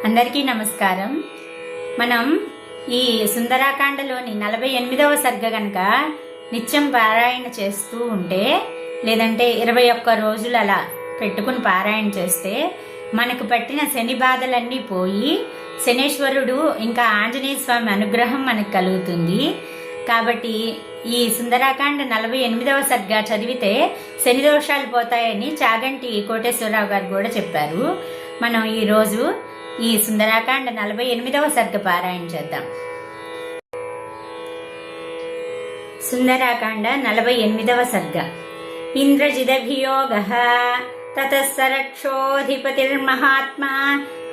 అందరికీ నమస్కారం. మనం ఈ సుందరాకాండలోని 48వ సర్గ గనక నిత్యం పారాయణ చేస్తూ ఉంటే, లేదంటే 21 రోజులు అలా పెట్టుకుని పారాయణ చేస్తే మనకు పట్టిన శని బాధలన్నీ పోయి శనేశ్వరుడు ఇంకా ఆంజనేయ స్వామి అనుగ్రహం మనకు కలుగుతుంది. కాబట్టి ఈ సుందరాకాండ 48వ సర్గ చదివితే శని దోషాలు పోతాయని చాగంటి కోటేశ్వరరావు గారు కూడా చెప్పారు. మనం ఈరోజు ఈ సుందరాకాండ 48వ సర్గ పారాయణ చేద్దాం. సుందరాకాండ 48వ సర్గ. ఇంద్రజిదభియోగః తతః సరక్షోధిపతిర్మహాత్మా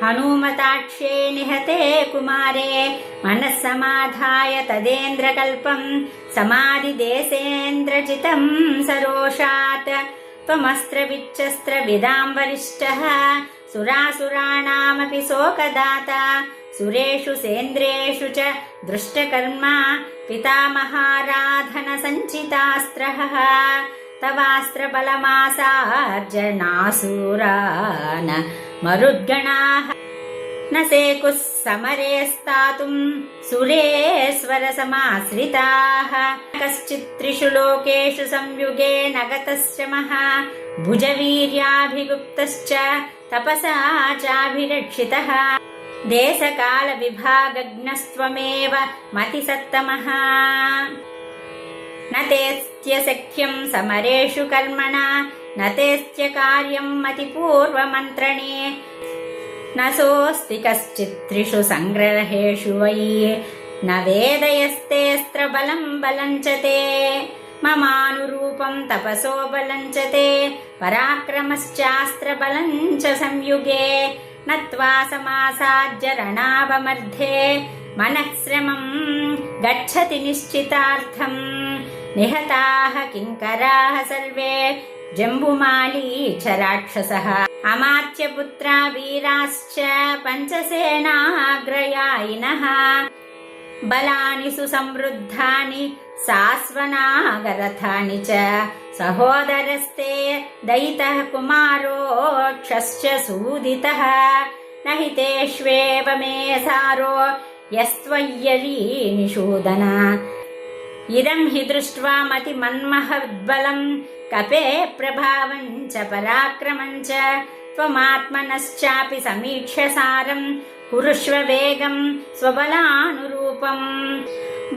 హనుమతాక్షే నిహతే కుమారే మనస్సమాధాయ తదేంద్రకల్పం సమాధిదేశేంద్రజితం సరోషాత్ త్వమస్త్రవిచ్చస్త్రవిదాం వరిష్ఠః సురాసురాణామపి శోకదాతా సురేషు సేంద్రేషు చ దృష్టకర్మా పితామహారాధన సంచితాస్త్రః తవాస్త్రబలమాసార్జనాసురాన మరుద్గణాః న సేకుః సమరే స్థాతుం సురేశ్వర సమాశ్రితాః కశ్చిత్ త్రిషు లోకేషు సంయుగే నగతశ్రమః భుజవీర్యాభిగుప్తశ్చ తపసా చాభిరక్షితః దేశకాల విభాగజ్ఞస్త్వమేవ మతిసత్తమః నతేస్త్య సఖ్యం సమరేషు కర్మణ నతేస్త్య కార్యం మతిపూర్వమంత్రణే నసోస్తి కశ్చిత్ త్రిషు సంగ్రహేషు వై న వేదయస్తేస్త్రబలం బలంచతే మమానురూపం తపసో బలంచతే పరాక్రమశ్చాస్త్రబలం చ సంయుగే నత్వా సమాసాజ్య రణావమర్ధే మనఃశ్రమం గచ్చతి నిశ్చితార్థం నిహతాః కింకరాః సర్వే జంబుమాలీ చ రాక్షసః అమాత్యపుత్రా వీరాశ్చ పంచసేనాగ్రయాయినః బలాని సుసమృద్ధాని సాస్వనాగరథాని చ సహోదరస్తే దయితః కుమారోక్షశ్చ సూదితః నహి తేష్వేవ మే సారో యస్త్వయ్యరీనిషూదన ఇదం హి దృష్ట్వా మతి మన్మహద్బలం కపే ప్రభావం చ పరాక్రమం చ త్వమాత్మనశ్చాపి సమీక్ష్య సారం కురుష్వ వేగం స్వబలానురూపం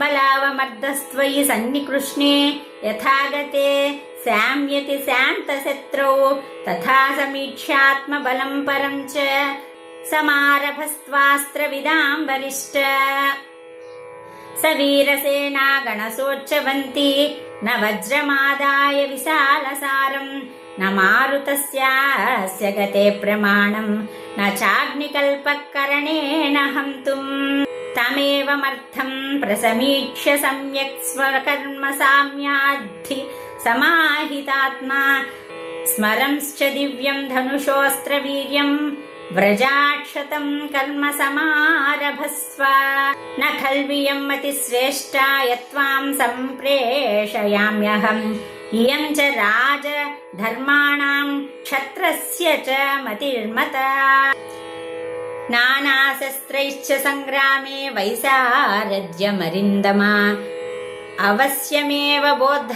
బలావమర్ధస్త్వయి సన్నికృష్ణే యథాగతే శామ్యతి శాంతశత్రౌ తథా సమీక్ష్యాత్మబలం పరం చ సమారభస్త్వాస్త్రవిదాం వరిష్ఠ స వీరసేనా గణసోచ్చవంతి న వజ్రమాదాయ విశాలసారం న మారుతస్యాస్య గతే ప్రమాణం న చాగ్నికల్పకరణేన హంతుం తమేవమర్థం ప్రసమీక్ష్య సమ్యక్ స్వకర్మ సామ్యాద్ధి సమాహితాత్మా స్మరంశ్చ దివ్యం ధనుషోస్త్రవీర్యం వ్రజాక్షతం కర్మ సమారభస్వ న ఖల్వియం మతిశ్రేష్టా యత్వాం సంప్రేషయామ్యహం ఇయం చ రాజధర్మాణాం క్షత్రస్య చ మతిర్మతా నానాశస్త్రైశ్చ సంగ్రామే వైసారథ్యమరిందమా అవశ్యమేవ బోధ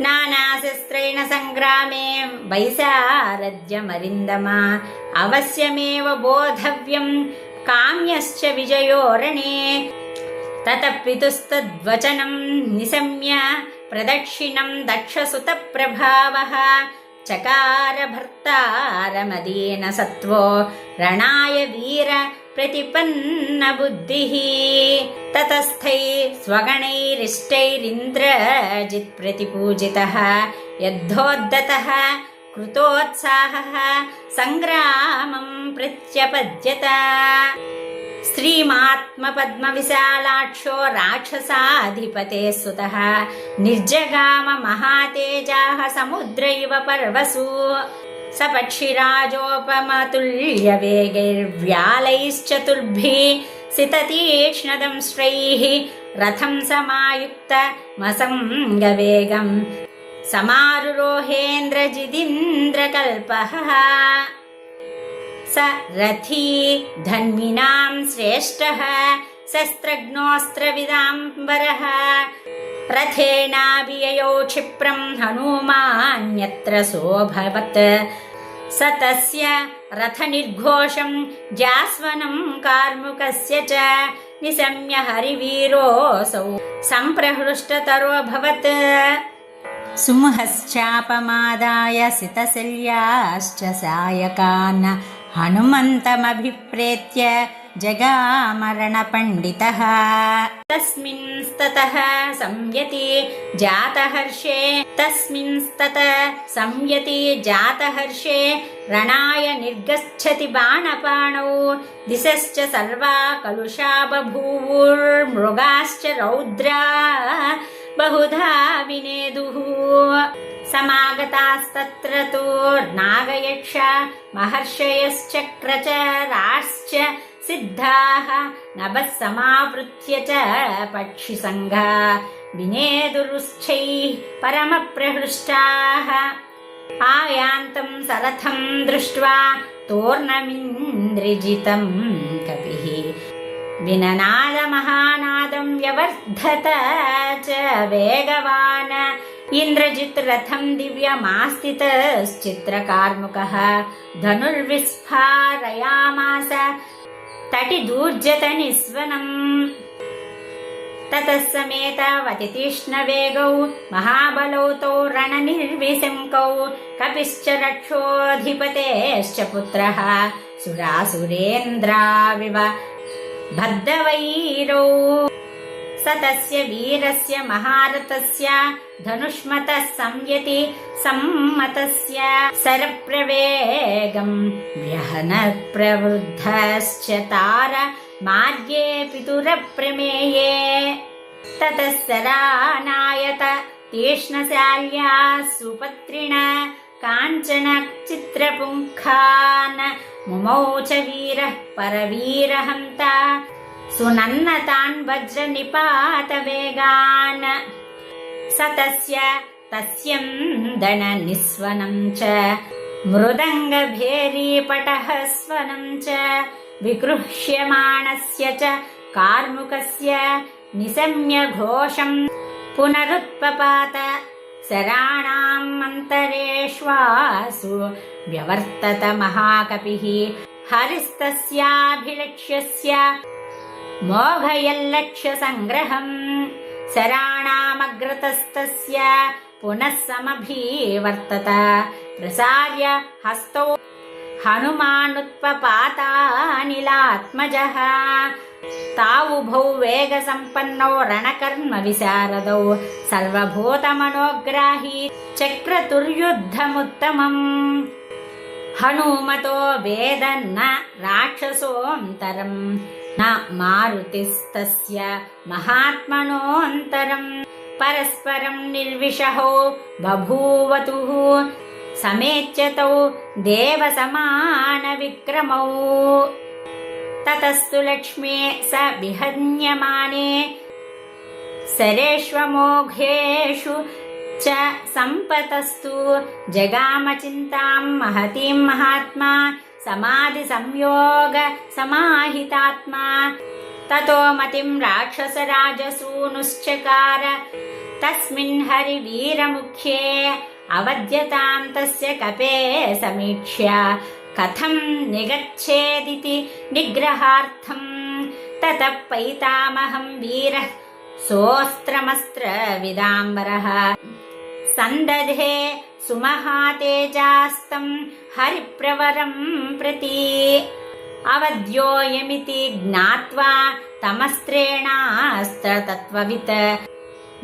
నానాశస్త్రైణ సంగ్రామే వైసారథ్యమరిందమా అవశ్యమేవ బోధవ్యం కామ్యశ్చ విజయోరణే తతః పితుస్తద్వచనం నిశమ్య ప్రదక్షిణం దక్షసుత ప్రభావః చకార భర్తారమదీన సత్వో రణాయ వీర ప్రతిపన్న బుద్ధిః తతస్థై స్వగణైరిష్టైరింద్రజిత్ ప్రతిపూజితః యద్ధోద్ధతః కృతోత్సాహః సంగ్రామం ప్రత్యపద్యత శ్రీమాత్మ విశాలాక్షో రాక్షసాధిపతే సుతః నిర్జగామ మహాతేజాః సముద్రైవ పర్వసు సపక్షిరాజోపమతుల్య వేగైర్వ్యాలైశ్చతుర్భిః సితతీక్ష్ణదంష్ట్రైః రథం సమాయుక్త మసంగవేగం సమారురోహేంద్రజిదింద్రకల్పః स रथी धन्विनां श्रेष्ठः शस्त्रज्ञोऽस्त्रविदाम्बरः रथेनाभिययौ क्षिप्रं हनुमान्यत्र सोऽभवत् स तस्य रथनिर्घोषं जास्वनं कार्मुकस्य च निशम्य हरिवीरोऽसौ सम्प्रहृष्टतरोऽभवत् सुमुहश्चापमादाय सितशल्याश्च सायकान् हनुमन्तमभिप्रेत्य जगामरणपण्डितः तस्मिंस्ततः संयति जातहर्षे रणाय निर्गच्छति बाणपाणौ दिशश्च सर्वा कलुषा बभूवुर्मृगाश्च रौद्रा बहुधा विनेदुः समागतास्तत्र तु नागयक्ष महर्षयश्चक्रचराश्च सिद्धाः नभः समावृत्य च पक्षिसङ्घा विनेदुरुश्चैः परमप्रहृष्टाः आयान्तं सरथं दृष्ट्वा तोर्णमिन्द्रिजितं कपिः विननादमहानादं व्यवर्धत च वेगवान् इन्द्रजित् रथं दिव्यमास्थितश्चित्रकार्मुकः धनुर्विस्फारयामास तटिदूर्जतनिस्वनम् ततः समेतवतितीक्ष्णवेगौ महाबलौ तौ रणनिर्विशङ्कौ कपिश्च रक्षोऽधिपतेश्च पुत्रः सुरासुरेन्द्राविव भद्रवैरौ स तस्य वीरस्य महारथस्य धनुष्मतः संयति सम्मतस्य सरप्रवेगं व्यहनत् प्रवृद्धश्च तार मार्गे पितुरप्रमेये ततः सरानायत तीक्ष्णशाल्या सुपत्रिण काञ्चन चित्रपुङ्खान् मुमौ च वीरः परवीरहन्ता सुनन्नतान् वज्रनिपातवेगान् स तस्यं दणनिस्वनं च मृदङ्गभेरीपटः स्वनं च विगृह्यमाणस्य च कार्मुकस्य निशम्य घोषं पुनरुत्पपात शराणाम् अन्तरेष्वासु व्यवर्तत महाकपिः हरिस्तस्याभिलक्ष्यस्य मोघयल्लक्ष्यसङ्ग्रहम् शराणामग्रतस्तस्य पुनः समभिवर्तत प्रसार्य हस्तौ हनुमानुत्पपातानिलात्मजः तावुभौ वेगसम्पन्नौ रणकर्मविशारदौ सर्वभूतमनोग्राही चक्रतुर्युद्धमुत्तमम् हनुमतो वेदन्न राक्षसोऽन्तरम् न मारुतिस्तस्य महात्मनोऽन्तरम् परस्परं निर्विशहौ बभूवतुः समेच्यतौ देवसमानविक्रमौ ततस्तु लक्ष्मी स विहन्यमाने सरेष्वमोघेषु च सम्पतस्तु जगामचिन्तां महतीं महात्मा समाधिसंयोग समाहितात्मा ततो मतिं राक्षसराजसूनुश्चकार तस्मिन् हरिवीरमुख्ये अवध्यतां तस्य कपे समीक्ष्य कथं निगच्छेदिति निग्रहार्थं ततः पैतामहं वीरः सोऽस्त्रमस्त्रविदाम्बरः सन्दधे सुमहातेजास्तं हरिप्रवरं प्रति अवध्योऽयमिति ज्ञात्वा तमस्त्रेणास्त्रतत्त्ववित्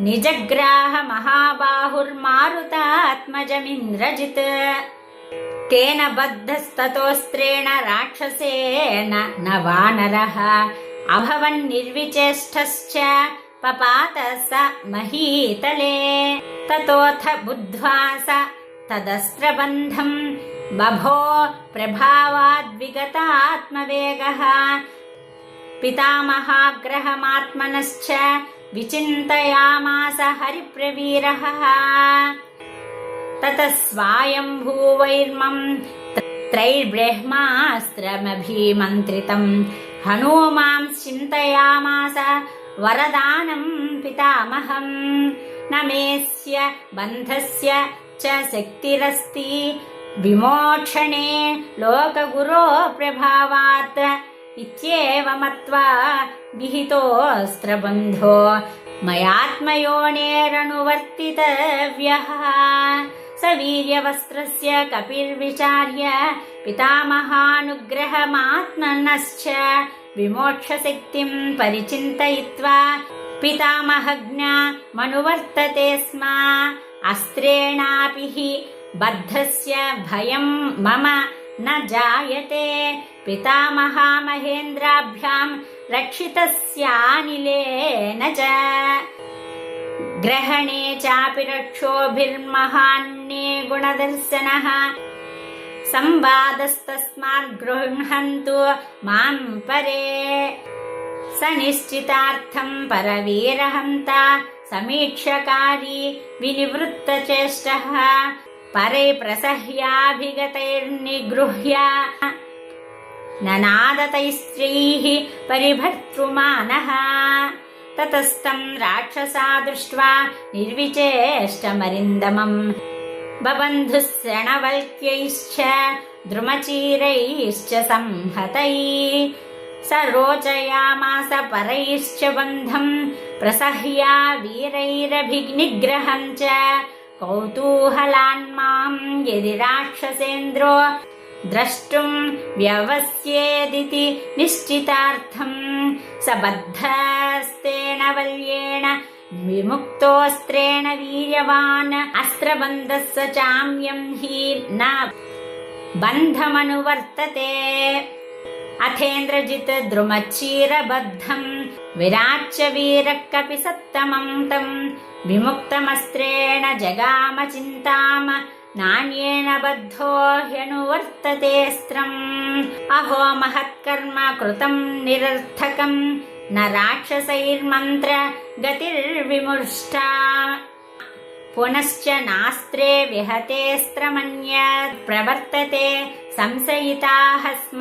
निजग्राह महाबाहुर्मारुतात्मजमिन्द्रजित् तेन बद्धस्ततोऽस्त्रेण राक्षसेन न वानरः अभवन्निर्विचेष्टश्च पपात स महीतले ततोऽथ बुद्ध्वा स तदस्त्रबन्धं बभो प्रभावाद्विगतात्मवेगः पितामहाग्रहमात्मनश्च विचिन्तयामास हरिप्रवीरः ततः स्वायम्भूवैर्मं त्रैर्ब्रह्मास्त्रमभिमन्त्रितं हनूमां चिन्तयामास वरदानं पितामहं न मेऽस्य बन्धस्य च शक्तिरस्ति विमोक्षणे लोकगुरो प्रभावात् इत्येव मत्वा विहितोऽस्त्रबन्धो मयात्मयोनेरनुवर्तितव्यः स वीर्यवस्त्रस्य कपिर्विचार्य पितामहानुग्रहमात्मनश्च विमोक्षशक्तिं परिचिन्तयित्वा पितामहज्ञमनुवर्तते स्म अस्त्रेणापि हि बद्धस्य भयं मम न जायते पितामहामहेन्द्राभ्यां रक्षितस्यानिलेन च ग्रहणे चापि रक्षोभिर्महान्ये गुणदर्शनः संवादस्तस्मात् गृह्णन्तु मां परे सनिश्चितार्थं परवीरहन्ता समीक्षकारी विनिवृत्तचेष्टः परे प्रसह्याभिगतैर्निगृह्य ननादतैस्त्रीः परिभर्तृमानः ततस्तं राक्षसा दृष्ट्वा निर्विचेष्टमरिन्दमं बबन्धुश्रणवल्क्यैश्च द्रुमचीरैश्च संहतैः स रोचयामास परैश्च बन्धं प्रसह्या वीरैरभिनिग्रहं च कौतूहलान्मां यदि राक्षसेन्द्रो द्रष्टुं व्यवस्येदिति निश्चितार्थं स बद्धस्तेन वल्येन विमुक्तोऽस्त्रेण वीर्यवान् अस्त्रबन्धः स चाम्यं हि न बन्धमनुवर्तते अथेन्द्रजित् द्रुमचीरबद्धं विराच्य वीरः कपिसत्तमं तं विमुक्तमस्त्रेण जगाम चिन्ताम नान्येन बद्धो ह्यनुवर्ततेऽस्त्रम् अहो महत्कर्म कृतं निरर्थकं न राक्षसैर्मन्त्र गतिर्विमुष्टा पुनश्च नास्त्रे विहतेऽस्त्रमन्यत् प्रवर्तते संशयिताः स्म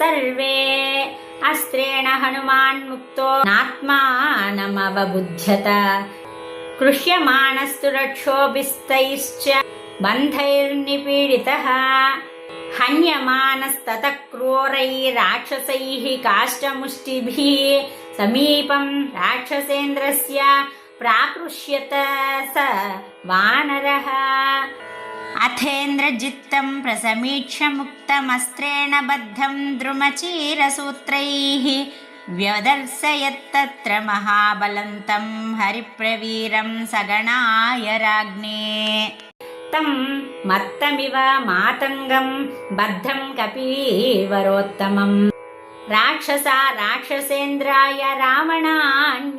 सर्वे अस्त्रेण हनुमान् मुक्तो नात्मानमवबुध्यत कृष्यमाणस्तु रक्षोभिस्तैश्च बन्धैर्निपीडितः हन्यमानस्ततः क्रूरैराक्षसैः काष्ठमुष्टिभिः समीपं राक्षसेन्द्रस्य प्राकृष्यत स वानरः अथेन्द्रजित्तं प्रसमीक्ष्य मुक्तमस्त्रेण बद्धं द्रुमचीरसूत्रैः व्यदर्शयत्तत्र महाबलन्तं हरिप्रवीरं सगणाय राज्ञे तं मत्तमिव मातङ्गं बद्धं कपीवरोत्तमम् राक्षसा राक्षसेन्द्राय रावणान्यवेदयन्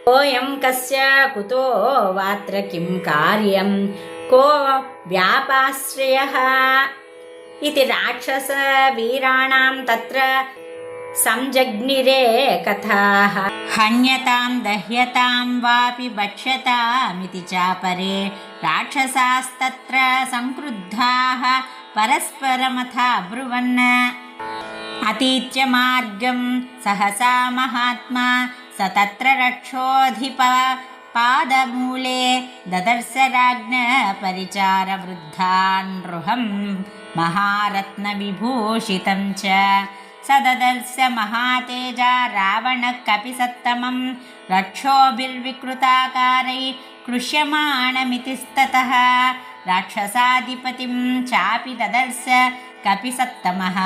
कोऽयं कस्य कुतो वात्र किं कार्यं को व्यापाश्रयः इति राक्षसवीराणां तत्र संजज्ञिरे कथाः हन्यतां दह्यतां वापि भक्ष्यतामिति चापरे राक्षसास्तत्र संक्रुद्धाः परस्परमथा ब्रुवन् अतीच्य मार्गं सहसा महात्मा स तत्र रक्षोऽधिप पादमूले ददर्श राज्ञ परिचारवृद्धान् रुहं महारत्नविभूषितं च स ददर्श महातेजा रावणः कपिसत्तमं रक्षोभिर्विकृताकारैः कृष्यमाणमितिस्ततः राक्षसाधिपतिं चापि ददर्श कपिसत्तमः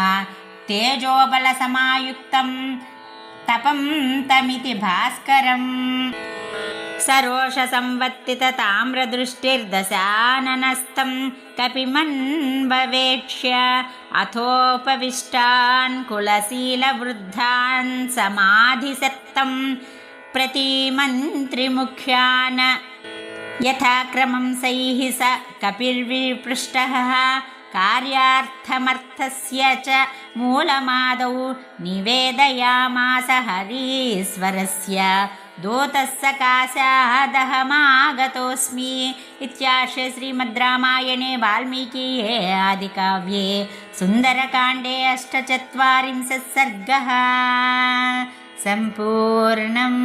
तेजोबलसमायुक्तं तपं तमिति भास्करम् सरोषसंवर्तितताम्रदृष्टिर्दशाननस्तं कपिमन्ववेक्ष्य अथोपविष्टान् कुलशीलवृद्धान् समाधिसत्तं प्रतिमन्त्रिमुख्यान् यथाक्रमं सैः स कपिर्विपृष्टः कार्यार्थमर्थस्य च मूलमादौ निवेदयामास हरीश्वरस्य दोतः सकाशादहमागतोऽस्मि इत्यार्षे श्रीमद् रामायणे वाल्मीकिये आदिकाव्ये सुन्दरकाण्डे 48 सर्गः सम्पूर्णम्।